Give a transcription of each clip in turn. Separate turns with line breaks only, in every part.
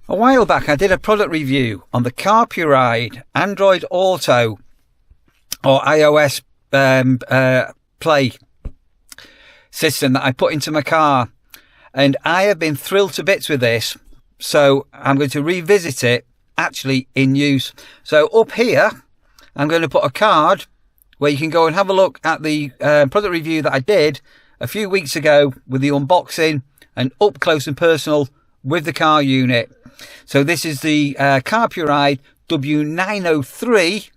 A while back I did a product review on the Carpuride Android Auto or iOS Play system that I put into my car, and I have been thrilled to bits with this, so I'm going to revisit it actually in use. So up here I'm going to put a card where you can go and have a look at the product review that I did a few weeks ago with the unboxing and up close and personal with the car unit. So this is the Carpuride W903.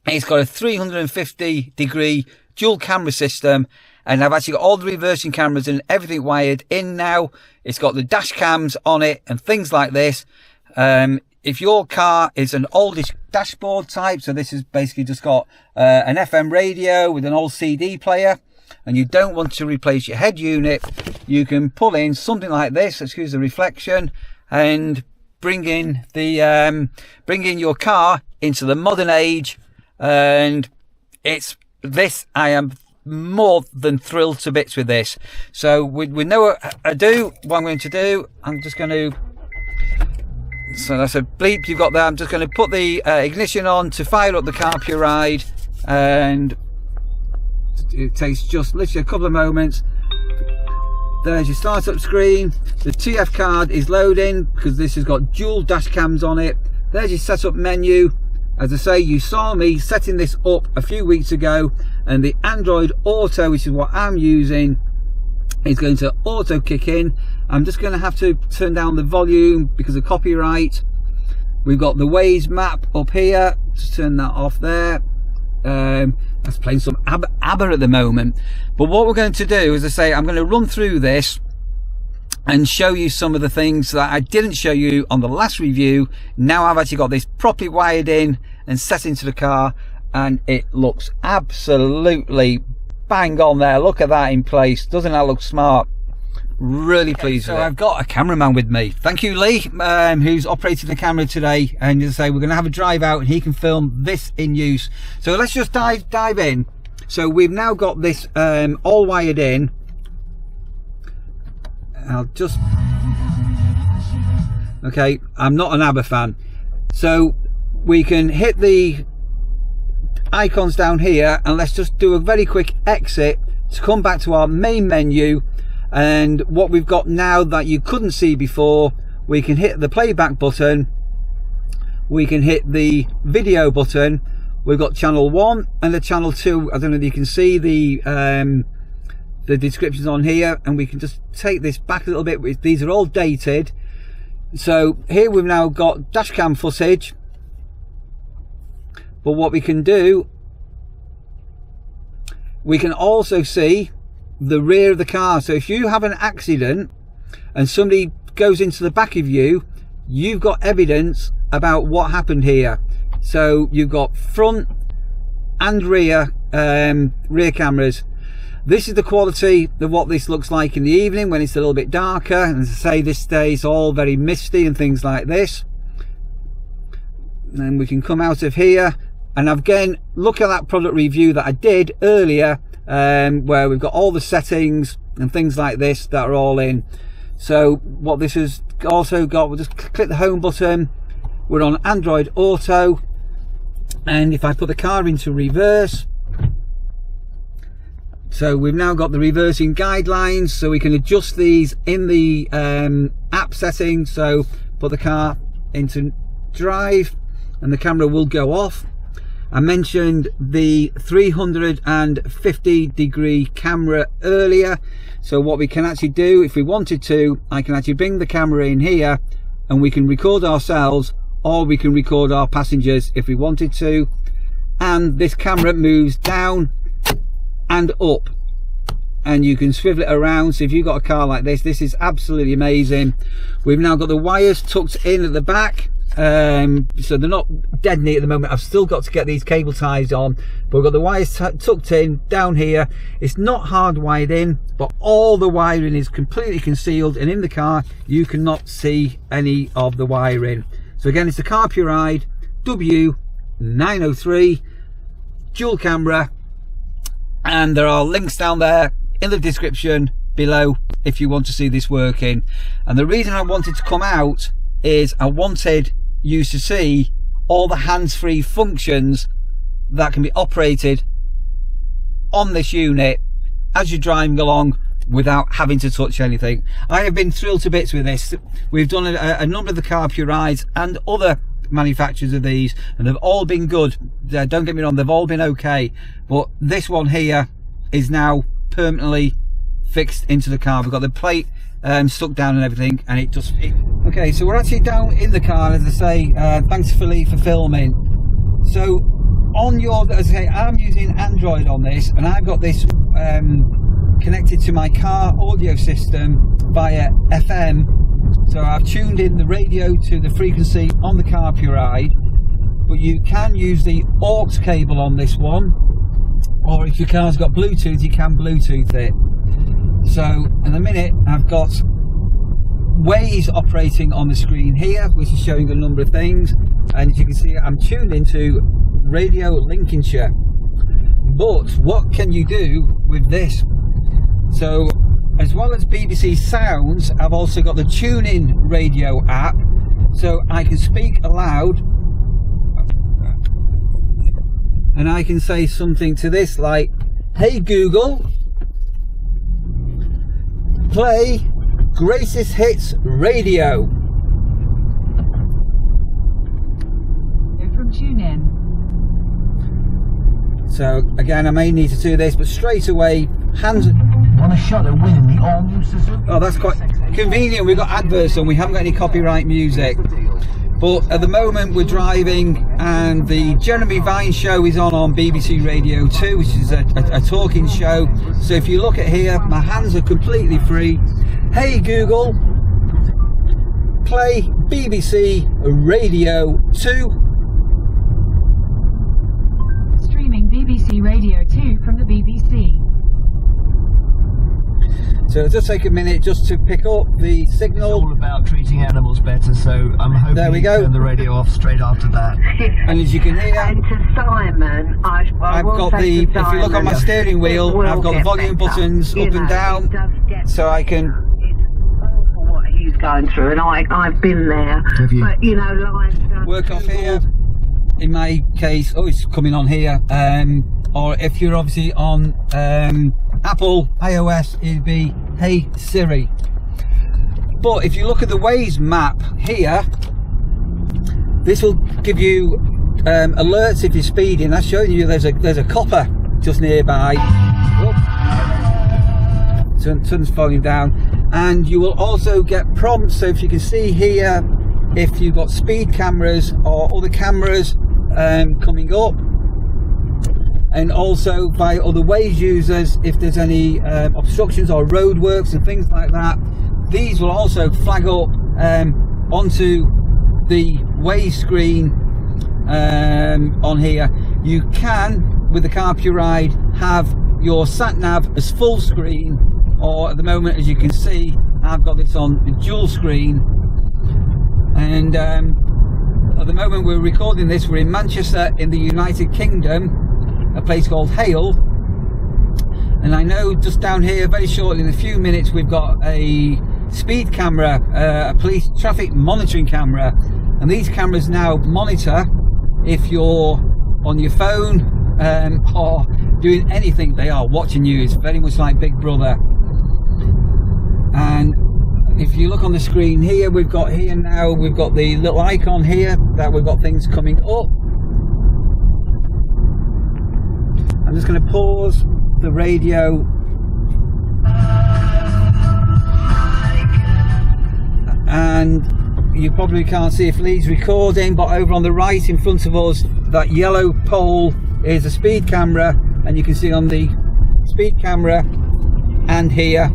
It's got a 350 degree dual camera system, and I've actually got all the reversing cameras and everything wired in now. It's got the dash cams on it and things like this. If your car is an oldish dashboard type, so this is basically just got an FM radio with an old CD player, and you don't want to replace your head unit, you can pull in something like this, excuse the reflection, and bring in your car into the modern age. And it's this, I am more than thrilled to bits with this. So with no ado, what I'm going to do, I'm just going to, so that's a bleep you've got there. I'm just going to put the ignition on to fire up the Carpuride, and it takes just literally a couple of moments. There's your startup screen. The TF card is loading because this has got dual dash cams on it. There's your setup menu. As I say, you saw me setting this up a few weeks ago, and the Android Auto, which is what I'm using, is going to auto kick in. I'm just going to have to turn down the volume because of copyright. We've got the Waze map up here. Just turn that off there. That's playing some ABBA at the moment. But what we're going to do, as I say, I'm going to run through this and show you some of the things that I didn't show you on the last review. Now I've actually got this properly wired in and set into the car, and it looks absolutely bang on there. Look at that in place. Doesn't that look smart? Really pleased with it. So I've got a cameraman with me. Thank you, Lee, who's operating the camera today. And as I say, we're going to have a drive out and he can film this in use. So let's just dive in. So we've now got this all wired in. I'll just, okay, I'm not an ABBA fan. So we can hit the icons down here, and let's just do a very quick exit to come back to our main menu. And what we've got now that you couldn't see before, we can hit the playback button, we can hit the video button. We've got channel 1 and the channel 2. I don't know if you can see the descriptions on here, and we can just take this back a little bit. These are all dated. So here we've now got dashcam footage, but what we can do, we can also see the rear of the car. So if you have an accident and somebody goes into the back of you, you've got evidence about what happened here. So you've got front and rear cameras. This is the quality of what this looks like in the evening when it's a little bit darker. And as I say, this stays all very misty and things like this. And we can come out of here, and again, look at that product review that I did earlier, where we've got all the settings and things like this that are all in. So what this has also got, we'll just click the home button. We're on Android Auto, and if I put the car into reverse, so we've now got the reversing guidelines, so we can adjust these in the app settings. So put the car into drive and the camera will go off. I mentioned the 350 degree camera earlier. So what we can actually do, if we wanted to, I can actually bring the camera in here and we can record ourselves, or we can record our passengers if we wanted to. And this camera moves down and up, and you can swivel it around. So if you've got a car like this, this is absolutely amazing. We've now got the wires tucked in at the back. So they're not dead neat at the moment. I've still got to get these cable ties on, but we've got the wires tucked in down here. It's not hard wired in, but all the wiring is completely concealed, and in the car you cannot see any of the wiring. So again, it's the Carpuride W903 dual camera, and there are links down there in the description below if you want to see this working. And the reason I wanted to come out is I wanted you to see all the hands-free functions that can be operated on this unit as you're driving along without having to touch anything. I have been thrilled to bits with this. We've done a number of the Carpurides and other manufacturers of these, and they've all been good. Don't get me wrong, they've all been okay, but this one here is now permanently fixed into the car. We've got the plate stuck down and everything, and it just okay. So we're actually down in the car, as I say. Thanks for Lee for filming. So on your, as I say, I'm using Android on this, and I've got this connected to my car audio system via FM. So I've tuned in the radio to the frequency on the Carpuride, but you can use the aux cable on this one, or if your car's got Bluetooth, you can Bluetooth it. So in a minute I've got Waze operating on the screen here, which is showing a number of things, and as you can see I'm tuned into Radio Lincolnshire. But what can you do with this? So as well as BBC Sounds, I've also got the TuneIn radio app, so I can speak aloud and I can say something to this like, "Hey Google, play Greatest Hits Radio."
From TuneIn.
So again, I may need to do this, but straight away, hands
on a shot at winning the all-new Suzuki.
Oh, that's quite convenient. We've got adverts on, we haven't got any copyright music. But at the moment we're driving, and the Jeremy Vine show is on BBC Radio 2, which is a talking show. So if you look at here, my hands are completely free. Hey Google, play BBC Radio 2.
Streaming BBC Radio 2 from the BBC.
So it'll just take a minute just to pick up the signal.
It's all about treating animals better, so I'm hoping
there we go.
Turn the radio off straight after that.
And as you can hear,
and to Simon, I've got
the, if you look on my steering wheel, I've got the volume buttons up and down, so I can.
It's awful what he's going through, and I've been there.
Have you?
But you know, life does
Work off here. In my case, oh, it's coming on here. Or if you're obviously on Apple iOS, it'd be Hey Siri. But if you look at the Waze map here, this will give you alerts if you're speeding. That's showing you there's a copper just nearby. Turn this volume down, and you will also get prompts. So if you can see here, if you've got speed cameras or other cameras coming up, and also by other Waze users, if there's any obstructions or roadworks and things like that, these will also flag up onto the Waze screen on here. You can, with the Carpuride, have your sat-nav as full screen, or at the moment, as you can see, I've got this on dual screen. And at the moment we're recording this, we're in Manchester in the United Kingdom, a place called Hale, and I know just down here very shortly in a few minutes we've got a speed camera, a police traffic monitoring camera, and these cameras now monitor if you're on your phone or doing anything. They are watching you. It's very much like Big Brother. And if you look on the screen here, we've got the little icon here that we've got things coming up. I'm just going to pause the radio. And you probably can't see if Lee's recording, but over on the right in front of us, that yellow pole is a speed camera, and you can see on the speed camera and here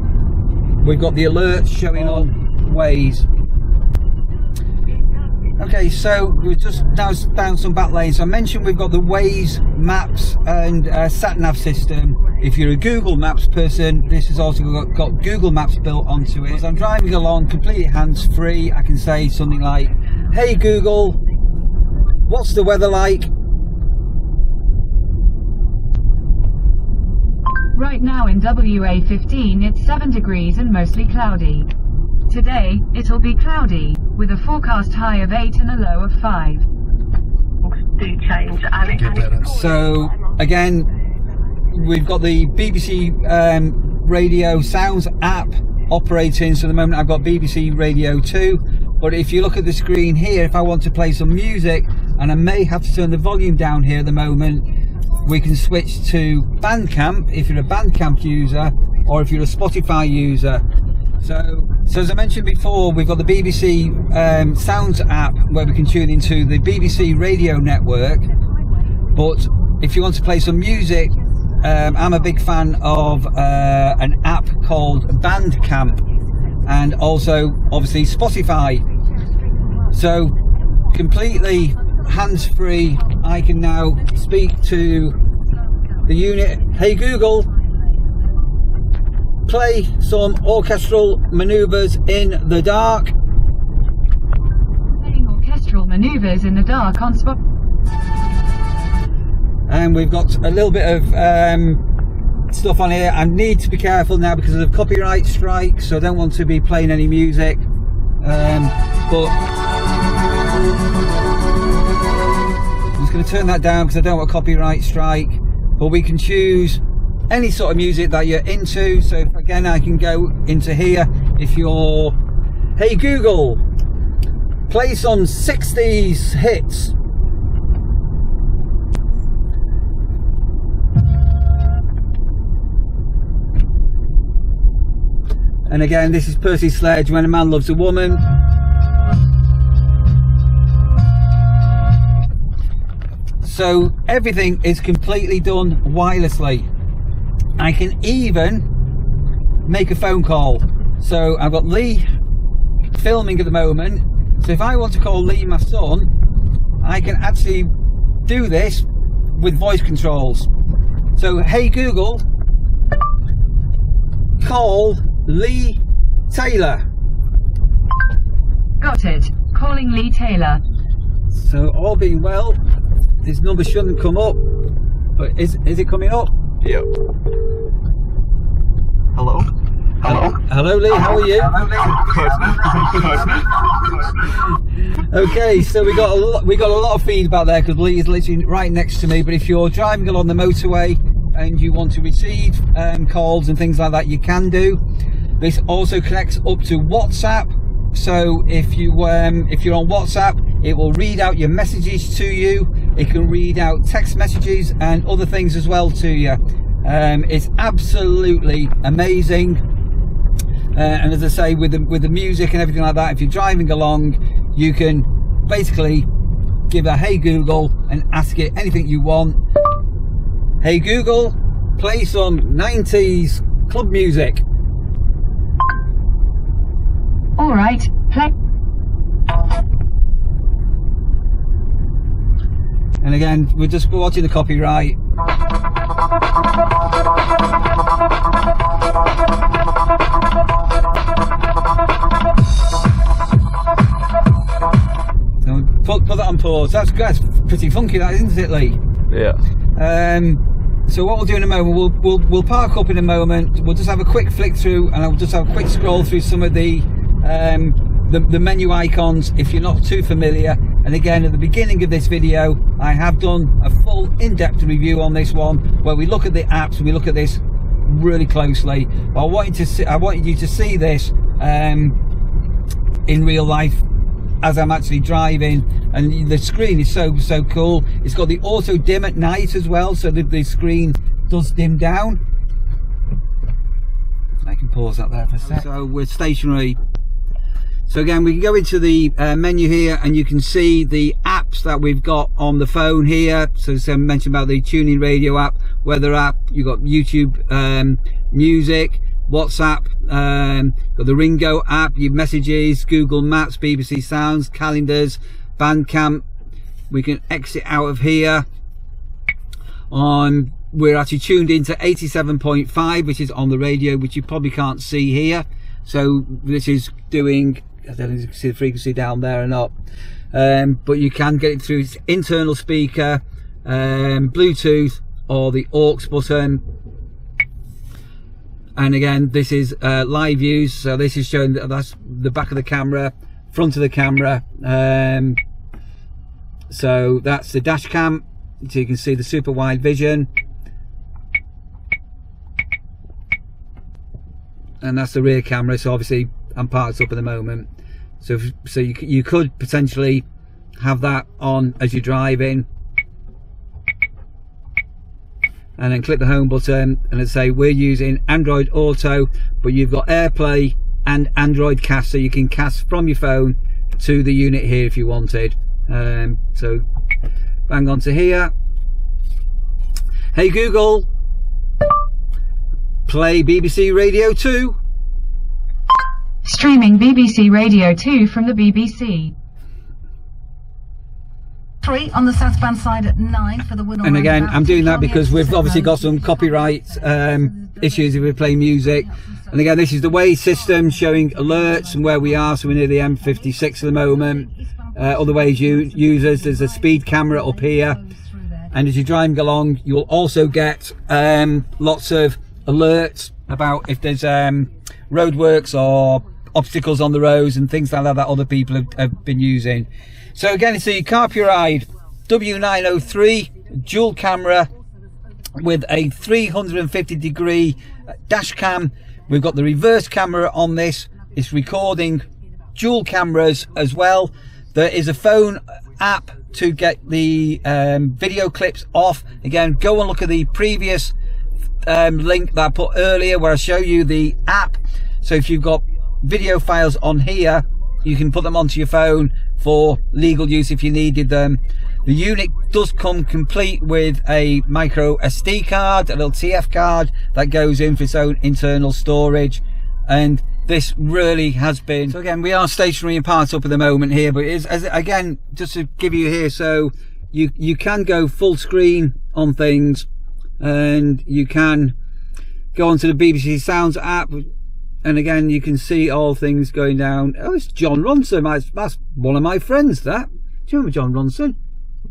we've got the alerts showing on Waze. Okay, so we've just now down some back lanes. So I mentioned we've got the Waze Maps and sat-nav system. If you're a Google Maps person, this has also got Google Maps built onto it. As I'm driving along completely hands-free, I can say something like, "Hey Google, what's the weather like?"
Right now in WA15 it's 7 degrees and mostly cloudy. Today, it'll be cloudy. with a forecast high of 8 and a low of 5.
Do change, and it's
So again, we've got the BBC Radio Sounds app operating. So at the moment I've got BBC Radio 2, but if you look at the screen here, if I want to play some music, and I may have to turn the volume down here at the moment, we can switch to Bandcamp if you're a Bandcamp user, or if you're a Spotify user. So as I mentioned before, we've got the BBC Sounds app where we can tune into the BBC radio network. But if you want to play some music, I'm a big fan of an app called Bandcamp, and also obviously Spotify. So completely hands-free, I can now speak to the unit. Hey Google, play some orchestral maneuvers in the dark.
Playing orchestral maneuvers in the dark on spot.
And we've got a little bit of stuff on here. I need to be careful now because of the copyright strike, so I don't want to be playing any music. But I'm just going to turn that down because I don't want a copyright strike. But we can choose any sort of music that you're into. So if, again, I can go into here. If you're, hey Google, play some 60s hits. And again, this is Percy Sledge, When a Man Loves a Woman. So everything is completely done wirelessly. I can even make a phone call. So I've got Lee filming at the moment. So if I want to call Lee, my son, I can actually do this with voice controls. So, hey Google, call Lee Taylor.
Got it. Calling Lee Taylor.
So all being well, this number shouldn't come up, but is it coming up?
Yep. Hello? Hello?
Hello Lee, how are you? Okay, so we got a lot of feedback there because Lee is literally right next to me. But if you're driving along the motorway and you want to receive calls and things like that, you can do. This also connects up to WhatsApp. So if you're on WhatsApp, it will read out your messages to you. It can read out text messages and other things as well to you. It's absolutely amazing. And as I say, with the music and everything like that, if you're driving along, you can basically give a hey Google and ask it anything you want. Hey Google, play some 90s club music.
All right, play.
And again, we're just watching the copyright. So put that on pause. That's pretty funky, that, isn't it, Lee?
Yeah.
So what we'll do in a moment, we'll park up in a moment. We'll just have a quick flick through, and I'll just have a quick scroll through some of the menu icons if you're not too familiar. And again, at the beginning of this video, I have done a full in-depth review on this one, where we look at the apps and we look at this really closely. But I wanted you to see this in real life as I'm actually driving, and the screen is so cool. It's got the auto dim at night as well, so the screen does dim down. I can pause that there for a sec. So we're stationary. So again, we can go into the menu here, and you can see the apps that we've got on the phone here. So I mentioned about the tuning radio app, weather app, you've got YouTube music, WhatsApp, got the Ringo app, your messages, Google Maps, BBC Sounds, calendars, Bandcamp. We can exit out of here. We're actually tuned into 87.5, which is on the radio, which you probably can't see here. So this is doing, I don't know if you can see the frequency down there or not, but you can get it through its internal speaker, Bluetooth, or the aux button. And again, this is live views, so this is showing that's the back of the camera front of the camera. So that's the dash cam, so you can see the super wide vision, and that's the rear camera. So obviously I'm parked up at the moment, so you could potentially have that on as you're driving, and then click the home button, and let's say we're using Android Auto, but you've got AirPlay and Android Cast, so you can cast from your phone to the unit here if you wanted. So bang on to here. Hey Google, play BBC Radio 2.
Streaming BBC Radio 2 from the BBC.
3 on the southbound side at 9 for the Woodall.
And again, I'm doing that because we've obviously got some copyright issues if we play music. And again, this is the Waze system showing alerts and where we are. So we're near the M56 at the moment. Other Waze users, there's a speed camera up here. And as you're driving along, you'll also get lots of alerts about if there's roadworks or obstacles on the roads and things like that that other people have been using. So again, it's the Carpuride W903 dual camera with a 350-degree dash cam. We've got the reverse camera on this. It's recording dual cameras as well. There is a phone app to get the video clips off. Again, go and look at the previous link that I put earlier where I show you the app. So if you've got video files on here, you can put them onto your phone for legal use if you needed them. The unit does come complete with a micro SD card, a little TF card that goes in for its own internal storage, and this really has been. So again, we are stationary and parked up at the moment here, but it is, again, just to give you here, so you can go full screen on things, and you can go onto the BBC Sounds app. And again, you can see all things going down. Oh, it's John Ronson. That's one of my friends, that. Do you remember John Ronson?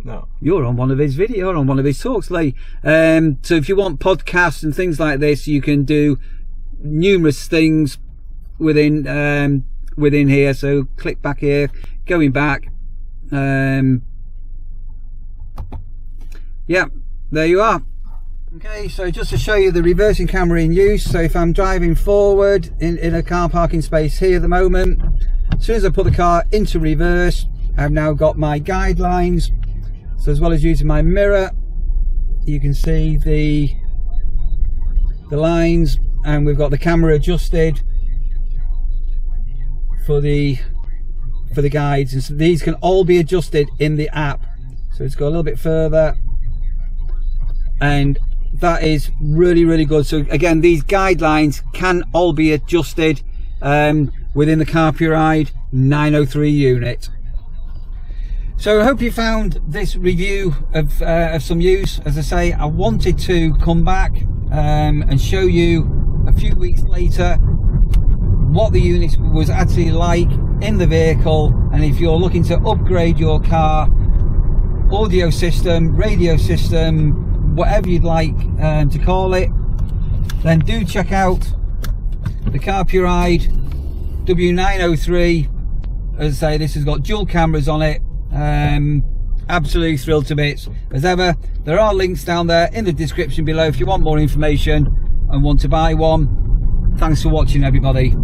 No.
You're on one of his videos, you're on one of his talks, Lee. So if you want podcasts and things like this, you can do numerous things within here. So click back here, going back. Yeah, there you are. Okay, so just to show you the reversing camera in use. So if I'm driving forward in a car parking space here at the moment, as soon as I put the car into reverse, I've now got my guidelines. So as well as using my mirror, you can see the lines, and we've got the camera adjusted for the guides, and so these can all be adjusted in the app. So let's go a little bit further, and that is really, really good. So again, these guidelines can all be adjusted within the Carpuride 903 unit. So I hope you found this review of some use. As I say, I wanted to come back and show you a few weeks later what the unit was actually like in the vehicle, and if you're looking to upgrade your car audio system, radio system, whatever you'd like to call it, then do check out the Carpuride W903. As I say, this has got dual cameras on it. Absolutely thrilled to bits. As ever, there are links down there in the description below if you want more information and want to buy one. Thanks for watching, everybody.